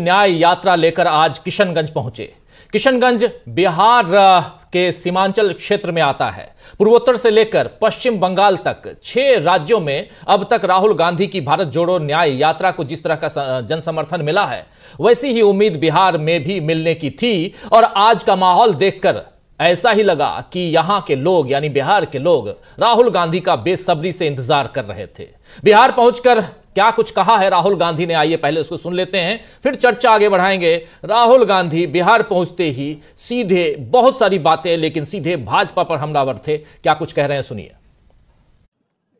न्याय यात्रा लेकर आज किशनगंज पहुंचे। किशनगंज बिहार के सीमांचल क्षेत्र में आता है। पूर्वोत्तर से लेकर पश्चिम बंगाल तक 6 राज्यों में अब तक राहुल गांधी की भारत जोड़ो न्याय यात्रा को जिस तरह का जन समर्थन मिला है, वैसी ही उम्मीद बिहार में भी मिलने की थी। और आज का माहौल देखकर ऐसा ही लगा कि यहां के लोग यानी बिहार के लोग राहुल गांधी का बेसब्री से इंतजार कर रहे थे। बिहार पहुंचकर क्या कुछ कहा है राहुल गांधी ने, आइए पहले उसको सुन लेते हैं, फिर चर्चा आगे बढ़ाएंगे। राहुल गांधी बिहार पहुंचते ही सीधे बहुत सारी बातें, लेकिन सीधे भाजपा पर हमलावर थे। क्या कुछ कह रहे हैं, सुनिए।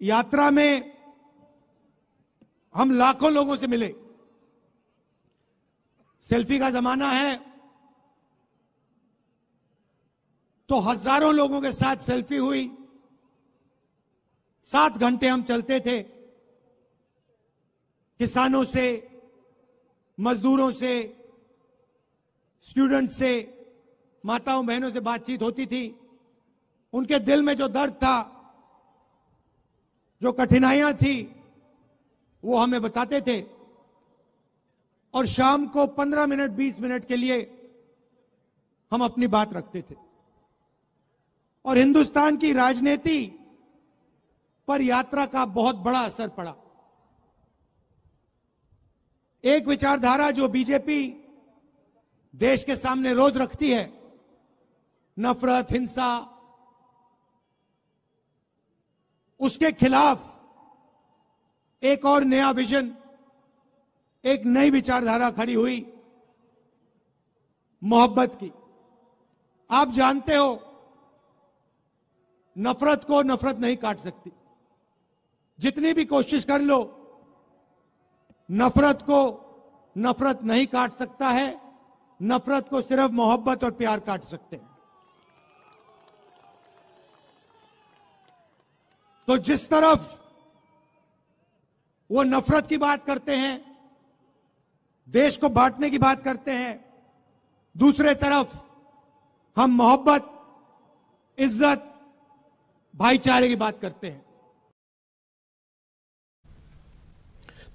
यात्रा में हम लाखों लोगों से मिले। सेल्फी का जमाना है तो हजारों लोगों के साथ सेल्फी हुई। 7 घंटे हम चलते थे। किसानों से, मजदूरों से, स्टूडेंट से, माताओं बहनों से बातचीत होती थी। उनके दिल में जो दर्द था, जो कठिनाइयां थी, वो हमें बताते थे। और शाम को 15 मिनट 20 मिनट के लिए हम अपनी बात रखते थे। और हिंदुस्तान की राजनीति पर यात्रा का बहुत बड़ा असर पड़ा। एक विचारधारा जो बीजेपी देश के सामने रोज रखती है, नफरत, हिंसा, उसके खिलाफ एक और नया विजन, एक नई विचारधारा खड़ी हुई, मोहब्बत की। आप जानते हो, नफरत को नफरत नहीं काट सकती। जितनी भी कोशिश कर लो, नफरत को नफरत नहीं काट सकता है। नफरत को सिर्फ मोहब्बत और प्यार काट सकते हैं। तो जिस तरफ वो नफरत की बात करते हैं, देश को बांटने की बात करते हैं, दूसरे तरफ हम मोहब्बत, इज्जत, भाईचारे की बात करते हैं।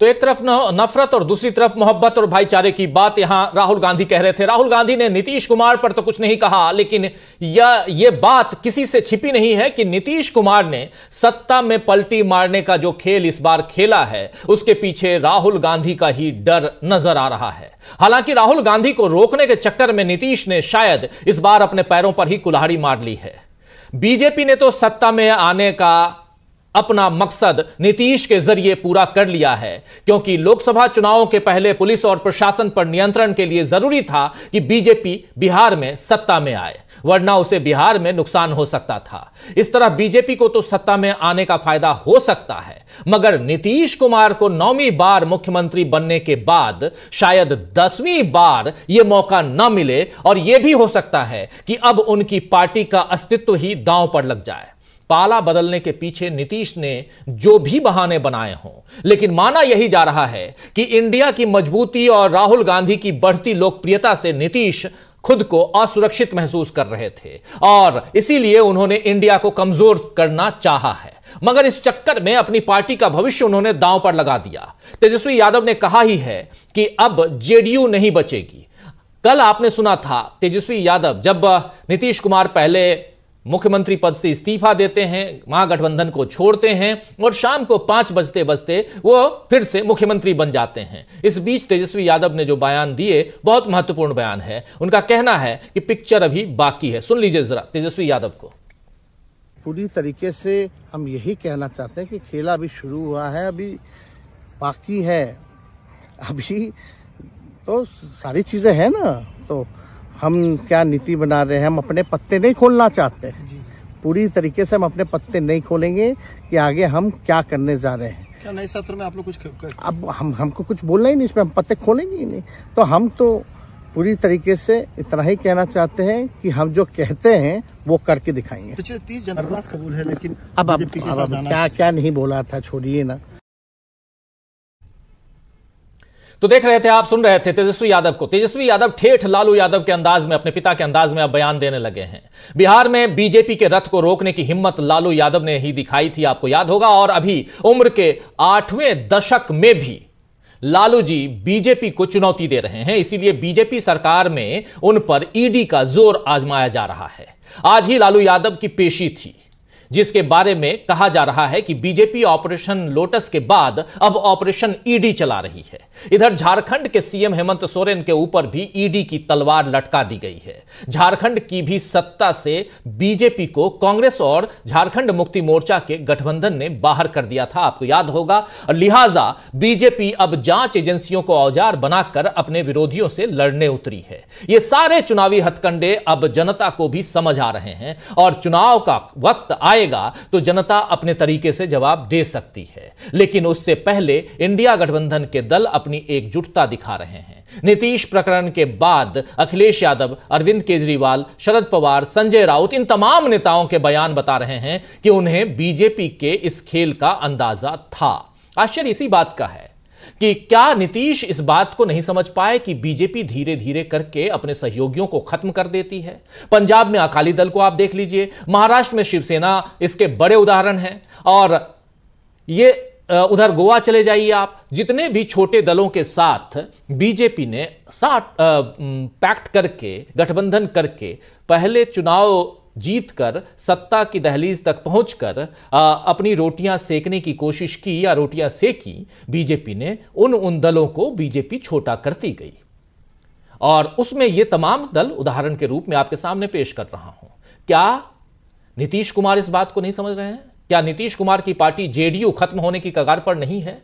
तो एक तरफ नफरत और दूसरी तरफ मोहब्बत और भाईचारे की बात यहां राहुल गांधी कह रहे थे। राहुल गांधी ने नीतीश कुमार पर तो कुछ नहीं कहा, लेकिन यह बात किसी से छिपी नहीं है कि नीतीश कुमार ने सत्ता में पलटी मारने का जो खेल इस बार खेला है, उसके पीछे राहुल गांधी का ही डर नजर आ रहा है। हालांकि राहुल गांधी को रोकने के चक्कर में नीतीश ने शायद इस बार अपने पैरों पर ही कुल्हाड़ी मार ली है। बीजेपी ने तो सत्ता में आने का अपना मकसद नीतीश के जरिए पूरा कर लिया है, क्योंकि लोकसभा चुनावों के पहले पुलिस और प्रशासन पर नियंत्रण के लिए जरूरी था कि बीजेपी बिहार में सत्ता में आए, वरना उसे बिहार में नुकसान हो सकता था। इस तरह बीजेपी को तो सत्ता में आने का फायदा हो सकता है, मगर नीतीश कुमार को 9वीं बार मुख्यमंत्री बनने के बाद शायद 10वीं बार यह मौका न मिले, और यह भी हो सकता है कि अब उनकी पार्टी का अस्तित्व ही दांव पर लग जाए। पाला बदलने के पीछे नीतीश ने जो भी बहाने बनाए हों, लेकिन माना यही जा रहा है कि इंडिया की मजबूती और राहुल गांधी की बढ़ती लोकप्रियता से नीतीश खुद को असुरक्षित महसूस कर रहे थे, और इसीलिए उन्होंने इंडिया को कमजोर करना चाहा है। मगर इस चक्कर में अपनी पार्टी का भविष्य उन्होंने दांव पर लगा दिया। तेजस्वी यादव ने कहा ही है कि अब जेडीयू नहीं बचेगी। कल आपने सुना था तेजस्वी यादव जब नीतीश कुमार पहले मुख्यमंत्री पद से इस्तीफा देते हैं, महागठबंधन को छोड़ते हैं, और शाम को 5 बजते बजते वो फिर से मुख्यमंत्री बन जाते हैं। इस बीच तेजस्वी यादव ने जो बयान दिए, बहुत महत्वपूर्ण बयान है। उनका कहना है कि पिक्चर अभी बाकी है। सुन लीजिए जरा तेजस्वी यादव को। पूरी तरीके से हम यही कहना चाहते हैं कि खेला अभी शुरू हुआ है, अभी बाकी है। अभी तो सारी चीजें हैं ना, तो हम क्या नीति बना रहे हैं, हम अपने पत्ते नहीं खोलना चाहते। पूरी तरीके से हम अपने पत्ते नहीं खोलेंगे कि आगे हम क्या करने जा रहे हैं। क्या नए सत्र में आप लोग कुछ अब हमको कुछ बोलना ही नहीं, इसमें हम पत्ते खोलेंगे ही नहीं। तो हम तो पूरी तरीके से इतना ही कहना चाहते हैं कि हम जो कहते हैं वो करके दिखाएंगे। पिछले 30 जनवरी कबूल है, लेकिन अब क्या क्या नहीं बोला था, छोड़िए ना। तो देख रहे थे, आप सुन रहे थे तेजस्वी यादव को। तेजस्वी यादव ठेठ लालू यादव के अंदाज में, अपने पिता के अंदाज में अब बयान देने लगे हैं। बिहार में बीजेपी के रथ को रोकने की हिम्मत लालू यादव ने ही दिखाई थी, आपको याद होगा। और अभी उम्र के 8वें दशक में भी लालू जी बीजेपी को चुनौती दे रहे हैं, इसीलिए बीजेपी सरकार में उन पर ईडी का जोर आजमाया जा रहा है। आज ही लालू यादव की पेशी थी, जिसके बारे में कहा जा रहा है कि बीजेपी ऑपरेशन लोटस के बाद अब ऑपरेशन ईडी चला रही है। इधर झारखंड के सीएम हेमंत सोरेन के ऊपर भी ईडी की तलवार लटका दी गई है। झारखंड की भी सत्ता से बीजेपी को कांग्रेस और झारखंड मुक्ति मोर्चा के गठबंधन ने बाहर कर दिया था, आपको याद होगा। और लिहाजा बीजेपी अब जांच एजेंसियों को औजार बनाकर अपने विरोधियों से लड़ने उतरी है। ये सारे चुनावी हथकंडे अब जनता को भी समझ आ रहे हैं और चुनाव का वक्त आएगा तो जनता अपने तरीके से जवाब दे सकती है। लेकिन उससे पहले इंडिया गठबंधन के दल अपनी एकजुटता दिखा रहे हैं। नीतीश प्रकरण के बाद अखिलेश यादव, अरविंद केजरीवाल, शरद पवार, संजय राउत, इन तमाम नेताओं के बयान बता रहे हैं कि उन्हें बीजेपी के इस खेल का अंदाजा था। आश्चर्य इसी बात का है कि क्या नीतीश इस बात को नहीं समझ पाए कि बीजेपी धीरे धीरे करके अपने सहयोगियों को खत्म कर देती है। पंजाब में अकाली दल को आप देख लीजिए, महाराष्ट्र में शिवसेना इसके बड़े उदाहरण हैं, और ये उधर गोवा चले जाइए आप, जितने भी छोटे दलों के साथ बीजेपी ने पैक्ट करके, गठबंधन करके पहले चुनाव जीतकर सत्ता की दहलीज तक पहुंचकर अपनी रोटियां सेकने की कोशिश की या रोटियां सेकी, बीजेपी ने उन दलों को बीजेपी छोटा करती गई। और उसमें ये तमाम दल उदाहरण के रूप में आपके सामने पेश कर रहा हूं। क्या नीतीश कुमार इस बात को नहीं समझ रहे हैं? क्या नीतीश कुमार की पार्टी जेडीयू खत्म होने की कगार पर नहीं है?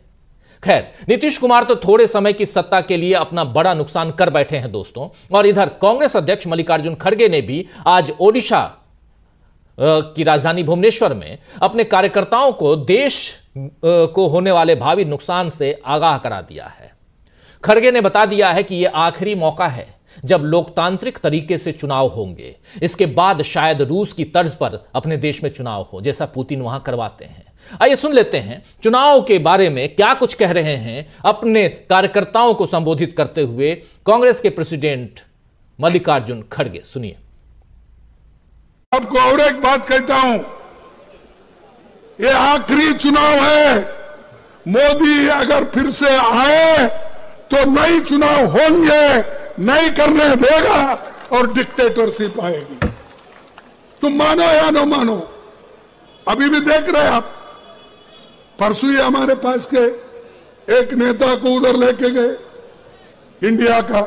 खैर, नीतीश कुमार तो थोड़े समय की सत्ता के लिए अपना बड़ा नुकसान कर बैठे हैं दोस्तों। और इधर कांग्रेस अध्यक्ष मल्लिकार्जुन खड़गे ने भी आज ओडिशा की राजधानी भुवनेश्वर में अपने कार्यकर्ताओं को देश को होने वाले भावी नुकसान से आगाह करा दिया है। खड़गे ने बता दिया है कि यह आखिरी मौका है जब लोकतांत्रिक तरीके से चुनाव होंगे। इसके बाद शायद रूस की तर्ज पर अपने देश में चुनाव हो, जैसा पुतिन वहां करवाते हैं। आइए सुन लेते हैं चुनाव के बारे में क्या कुछ कह रहे हैं अपने कार्यकर्ताओं को संबोधित करते हुए कांग्रेस के प्रेसिडेंट मल्लिकार्जुन खड़गे। सुनिए। आपको और एक बात कहता हूं, ये आखिरी चुनाव है। मोदी अगर फिर से आए तो नई चुनाव होंगे, नहीं करने देगा और डिक्टेटरशिप आएगी। तुम मानो या न मानो, अभी भी देख रहे आप, परसों ही हमारे पास के एक नेता को उधर लेके गए, इंडिया का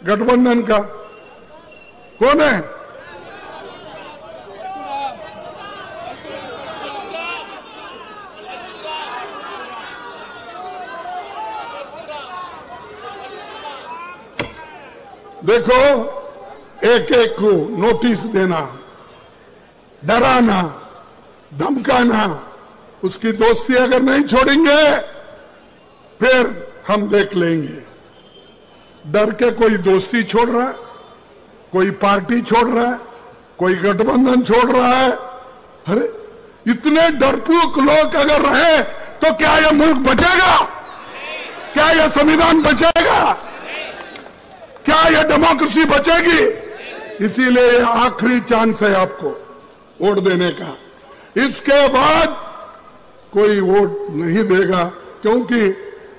गठबंधन का। कौन है? देखो, एक एक को नोटिस देना, डराना, धमकाना, उसकी दोस्ती अगर नहीं छोड़ेंगे फिर हम देख लेंगे। डर के कोई दोस्ती छोड़ रहा है, कोई पार्टी छोड़ रहा है, कोई गठबंधन छोड़ रहा है। अरे इतने डरपोक लोग अगर रहे तो क्या यह मुल्क बचेगा? क्या यह संविधान बचेगा? क्या यह डेमोक्रेसी बचेगी? इसीलिए आखिरी चांस है आपको वोट देने का। इसके बाद कोई वोट नहीं देगा, क्योंकि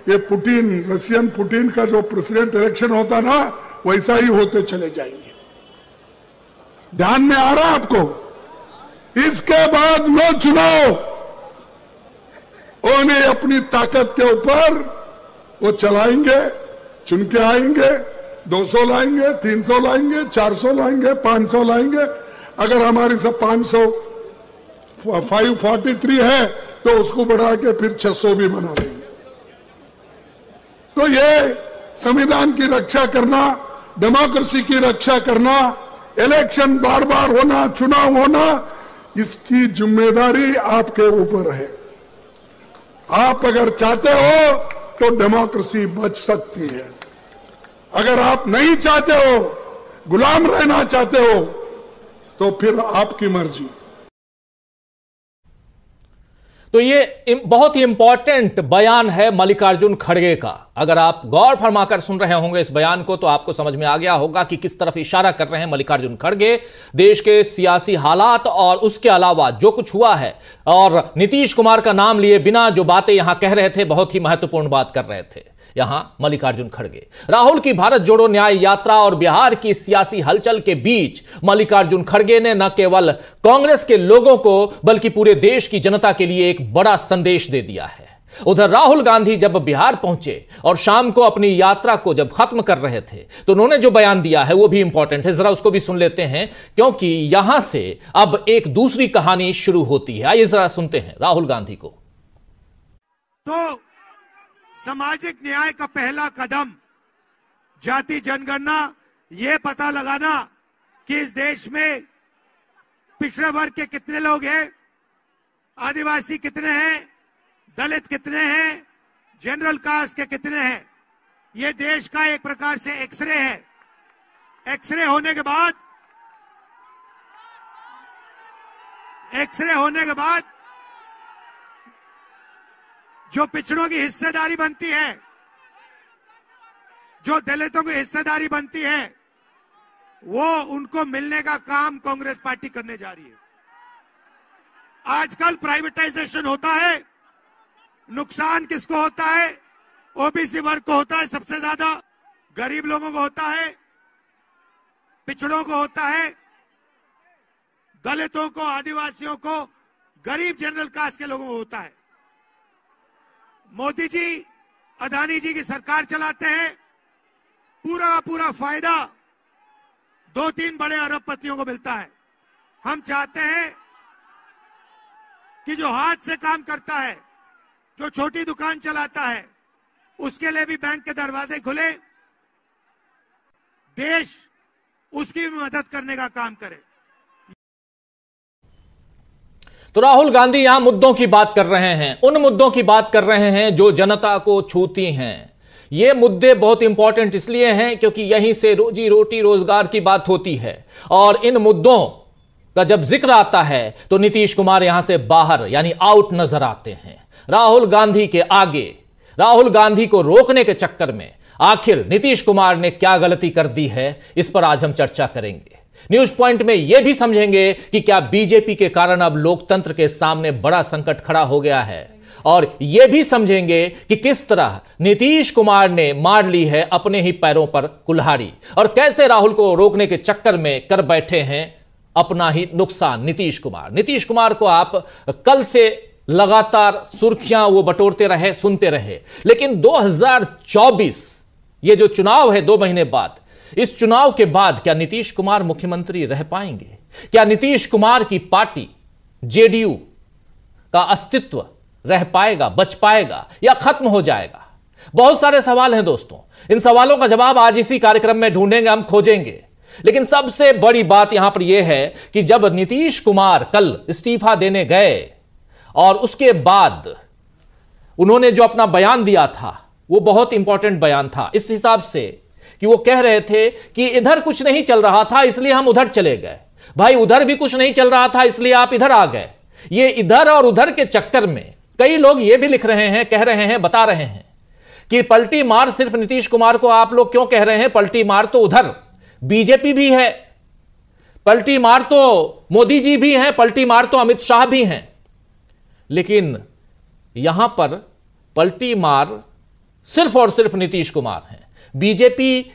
ये पुतिन, रशियन पुतिन का जो प्रेसिडेंट इलेक्शन होता ना, वैसा ही होते चले जाएंगे। ध्यान में आ रहा है आपको? इसके बाद नो चुनाव, उन्हें अपनी ताकत के ऊपर वो चलाएंगे, चुन के आएंगे, 200 लाएंगे, 300 लाएंगे, 400 लाएंगे, 500 लाएंगे। अगर हमारी सब 543 है तो उसको बढ़ा के फिर 600 भी बना देंगे। तो ये संविधान की रक्षा करना, डेमोक्रेसी की रक्षा करना, इलेक्शन बार बार होना, चुनाव होना, इसकी जिम्मेदारी आपके ऊपर है। आप अगर चाहते हो तो डेमोक्रेसी बच सकती है। अगर आप नहीं चाहते हो, गुलाम रहना चाहते हो, तो फिर आपकी मर्जी। तो ये बहुत ही इंपॉर्टेंट बयान है मल्लिकार्जुन खड़गे का। अगर आप गौर फरमाकर सुन रहे होंगे इस बयान को तो आपको समझ में आ गया होगा कि किस तरफ इशारा कर रहे हैं मल्लिकार्जुन खड़गे। देश के सियासी हालात और उसके अलावा जो कुछ हुआ है और नीतीश कुमार का नाम लिए बिना जो बातें यहां कह रहे थे, बहुत ही महत्वपूर्ण बात कर रहे थे यहां मल्लिकार्जुन खड़गे। राहुल की भारत जोड़ो न्याय यात्रा और बिहार की सियासी हलचल के बीच मल्लिकार्जुन खड़गे ने न केवल कांग्रेस के लोगों को बल्कि पूरे देश की जनता के लिए एक बड़ा संदेश दे दिया है। उधर राहुल गांधी जब बिहार पहुंचे और शाम को अपनी यात्रा को जब खत्म कर रहे थे तो उन्होंने जो बयान दिया है वो भी इंपॉर्टेंट है, जरा उसको भी सुन लेते हैं क्योंकि यहां से अब एक दूसरी कहानी शुरू होती है। आइए जरा सुनते हैं राहुल गांधी को। तो सामाजिक न्याय का पहला कदम जाति जनगणना, ये पता लगाना कि इस देश में पिछड़े वर्ग के कितने लोग हैं, आदिवासी कितने हैं, दलित कितने हैं, जनरल कास्ट के कितने हैं। ये देश का एक प्रकार से एक्सरे है। एक्सरे होने के बाद जो पिछड़ों की हिस्सेदारी बनती है, जो दलितों की हिस्सेदारी बनती है, वो उनको मिलने का काम कांग्रेस पार्टी करने जा रही है। आजकल प्राइवेटाइजेशन होता है, नुकसान किसको होता है? ओबीसी वर्ग को होता है सबसे ज्यादा, गरीब लोगों को होता है, पिछड़ों को होता है, दलितों को, आदिवासियों को, गरीब जनरल कास्ट के लोगों को होता है। मोदी जी अदानी जी की सरकार चलाते हैं, पूरा फायदा 2-3 बड़े अरबपतियों को मिलता है। हम चाहते हैं कि जो हाथ से काम करता है, जो छोटी दुकान चलाता है, उसके लिए भी बैंक के दरवाजे खुले, देश उसकी भी मदद करने का काम करे। तो राहुल गांधी यहां मुद्दों की बात कर रहे हैं, उन मुद्दों की बात कर रहे हैं जो जनता को छूती हैं। ये मुद्दे बहुत इंपॉर्टेंट इसलिए हैं क्योंकि यहीं से रोजी रोटी रोजगार की बात होती है और इन मुद्दों का जब जिक्र आता है तो नीतीश कुमार यहां से बाहर यानी आउट नजर आते हैं। राहुल गांधी के आगे, राहुल गांधी को रोकने के चक्कर में आखिर नीतीश कुमार ने क्या गलती कर दी है, इस पर आज हम चर्चा करेंगे। न्यूज पॉइंट में यह भी समझेंगे कि क्या बीजेपी के कारण अब लोकतंत्र के सामने बड़ा संकट खड़ा हो गया है और यह भी समझेंगे कि किस तरह नीतीश कुमार ने मार ली है अपने ही पैरों पर कुल्हाड़ी और कैसे राहुल को रोकने के चक्कर में कर बैठे हैं अपना ही नुकसान। नीतीश कुमार को आप कल से लगातार सुर्खियां वो बटोरते रहे, सुनते रहे, लेकिन 2024 ये जो चुनाव है 2 महीने बाद, इस चुनाव के बाद क्या नीतीश कुमार मुख्यमंत्री रह पाएंगे? क्या नीतीश कुमार की पार्टी जेडीयू का अस्तित्व रह पाएगा, बच पाएगा या खत्म हो जाएगा? बहुत सारे सवाल हैं दोस्तों, इन सवालों का जवाब आज इसी कार्यक्रम में ढूंढेंगे, हम खोजेंगे। लेकिन सबसे बड़ी बात यहां पर यह है कि जब नीतीश कुमार कल इस्तीफा देने गए और उसके बाद उन्होंने जो अपना बयान दिया था वो बहुत इंपॉर्टेंट बयान था इस हिसाब से कि वो कह रहे थे कि इधर कुछ नहीं चल रहा था इसलिए हम उधर चले गए। भाई उधर भी कुछ नहीं चल रहा था इसलिए आप इधर आ गए। ये इधर और उधर के चक्कर में कई लोग ये भी लिख रहे हैं, कह रहे हैं, बता रहे हैं कि पलटी मार सिर्फ नीतीश कुमार को आप लोग क्यों कह रहे हैं? पलटी मार तो उधर बीजेपी भी है, पलटी मार तो मोदी जी भी हैं, पलटी मार तो अमित शाह भी हैं। लेकिन यहां पर पलटी मार सिर्फ और सिर्फ नीतीश कुमार हैं। बीजेपी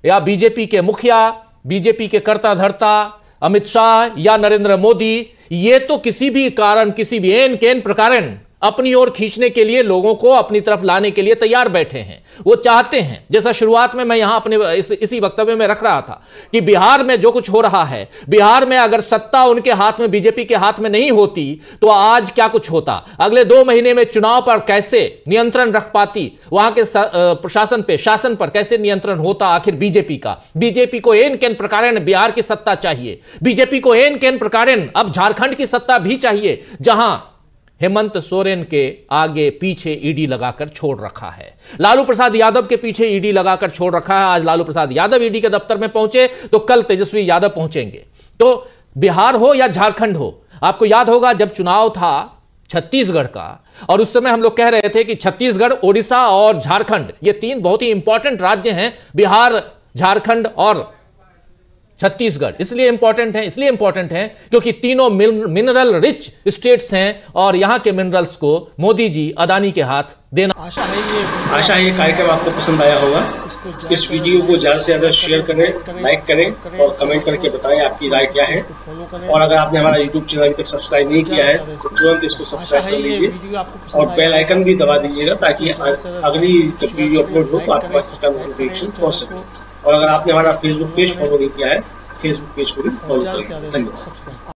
या बीजेपी के मुखिया, बीजेपी के कर्ता धर्ता अमित शाह या नरेंद्र मोदी, ये तो किसी भी कारण, किसी भी एन केन प्रकार अपनी ओर खींचने के लिए, लोगों को अपनी तरफ लाने के लिए तैयार बैठे हैं। वो चाहते हैं, जैसा शुरुआत में मैं यहां अपने इसी वक्तव्य में रख रहा था कि बिहार में जो कुछ हो रहा है, बिहार में अगर सत्ता उनके हाथ में, बीजेपी के हाथ में नहीं होती तो आज क्या कुछ होता, अगले 2 महीने में चुनाव पर कैसे नियंत्रण रख पाती, वहां के प्रशासन पे, शासन पर कैसे नियंत्रण होता आखिर बीजेपी का। बीजेपी को एन केन प्रकार बिहार की सत्ता चाहिए, बीजेपी को एन केन प्रकार अब झारखंड की सत्ता भी चाहिए, जहां हेमंत सोरेन के आगे पीछे ईडी लगाकर छोड़ रखा है, लालू प्रसाद यादव के पीछे ईडी लगाकर छोड़ रखा है। आज लालू प्रसाद यादव ईडी के दफ्तर में पहुंचे तो कल तेजस्वी यादव पहुंचेंगे। तो बिहार हो या झारखंड हो, आपको याद होगा जब चुनाव था छत्तीसगढ़ का। और उस समय हम लोग कह रहे थे कि छत्तीसगढ़, ओडिशा और झारखंड, ये तीन बहुत ही इंपॉर्टेंट राज्य हैं। बिहार, झारखंड और छत्तीसगढ़ इसलिए इंपॉर्टेंट हैं क्योंकि तीनों मिनरल रिच स्टेट्स हैं और यहां के मिनरल्स को मोदी जी अदानी के हाथ देना। आशा है ये कार्यक्रम आपको पसंद आया होगा। इस वीडियो को ज्यादा से ज्यादा शेयर करें, लाइक करें और कमेंट करके बताएं आपकी राय क्या है। और अगर आपने हमारा यूट्यूब चैनल अभी तक सब्सक्राइब नहीं किया है तो तुरंत इसको सब्सक्राइब कर लीजिए और बेल आइकन भी दबा दीजिएगा ताकि अगली जब वीडियो अपलोड हो तो आपके पास इसका नोटिफिकेशन पहुंच सके। और अगर आपने हमारा फेसबुक पेज फॉलो नहीं किया है, फेसबुक पेज को भी फॉलो करें। धन्यवाद।